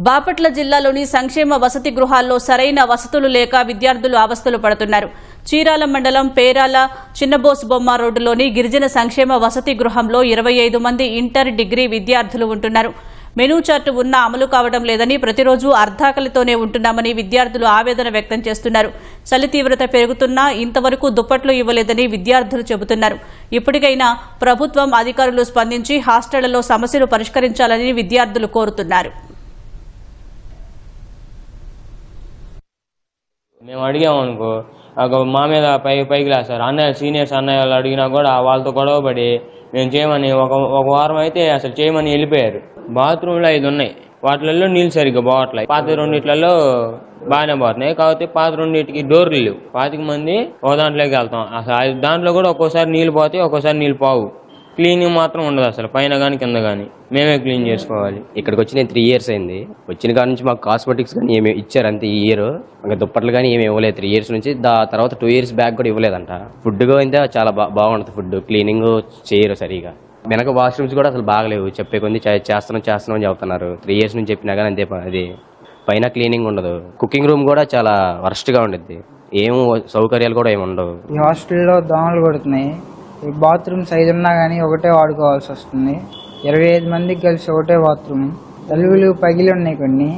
బాపట్ల జిల్లాలోని సంక్షేమ వసతి గృహాల్లో సరైన వసతులు లేక విద్యార్థులు అవస్థలు పడుతున్నారు. చీరాల మండలం పేరాల చిన్నబోస్ బొమ్మ రోడ్డులోని గిరిజన సంక్షేమ వసతి గృహంలో 25 మంది ఇంటర్, డిగ్రీ విద్యార్థులు ఉంటున్నారు. మెనూ చార్ట్ ఉన్నా అమలు కావడం లేదని, ప్రతిరోజు అర్ధాకలితోనే ఉంటున్నామని విద్యార్థులు ఆవేదన వ్యక్తం చేస్తున్నారు. చలి తీవ్రత పెరుగుతున్నా ఇంతవరకు దుప్పట్లు ఇవ్వలేదని విద్యార్థులు చెబుతున్నారు. ఇప్పటికైనా ప్రభుత్వం, అధికారులు స్పందించి హాస్టళ్లలో సమస్యలు పరిష్కరించాలని విద్యార్థులు కోరుతున్నారు. మేము అడిగామనుకో మా మీద పైకి లేస్తారు. అన్నయ్య సీనియర్స్ అన్నయ్య వాళ్ళు అడిగినా కూడా వాళ్ళతో గొడవపడి మేము చేయమని ఒక వారం అయితే అసలు చేయమని వెళ్ళిపోయారు. బాత్రూంలో 5 ఉన్నాయి, వాటిలలో నీళ్ళు సరిగ్గా పోవట్లేదు. పాత 2 బాగానే పోతున్నాయి, కాకపోతే పాత 2 డోర్లు లేవు. 25 మంది ఒక దాంట్లోకి వెళ్తాం. అసలు దాంట్లో కూడా ఒక్కోసారి నీళ్ళు పోతాయి, ఒక్కోసారి నీళ్ళు పోవు. క్లీనింగ్ మాత్రం ఉండదు అసలు, పైన కానీ కింద కానీ మేమే క్లీన్ చేసుకోవాలి. ఇక్కడికి వచ్చి నేను 3 years అయింది. వచ్చిన కాడ నుంచి మాకు కాస్మెటిక్స్ కానీ ఏమి ఇచ్చారు అంతే. ఈ ఇయర్ ఇంకా దుప్పట్లు కానీ ఏమి ఇవ్వలేదు 3 years నుంచి. తర్వాత 2 years బ్యాక్ కూడా ఇవ్వలేదంట. ఫుడ్ అయితే చాలా బాగుంటుంది. ఫుడ్ క్లీనింగ్ చేయరు సరిగా. వెనక వాష్రూమ్స్ కూడా అసలు బాగలేవు. చెప్పే కొంది చేస్తున్నాం అని చెప్తున్నారు. 3 years నుంచి చెప్పినా కానీ అంతే. అది పైన క్లీనింగ్ ఉండదు. కుకింగ్ రూమ్ కూడా చాలా వర్స్ట్గా ఉండద్ది. ఏం సౌకర్యాలు కూడా ఏమి ఉండవు. ఈ హాస్టల్లో దోమలు కొడుతున్నాయి. ఈ బాత్రూమ్స్ 5 ఉన్నా కానీ ఒకటే వాడుకోవాల్సి వస్తుంది. 25 మందికి కలిసి ఒకటే బాత్రూమ్. తలుపులు పగిలి ఉన్నాయి కొన్ని.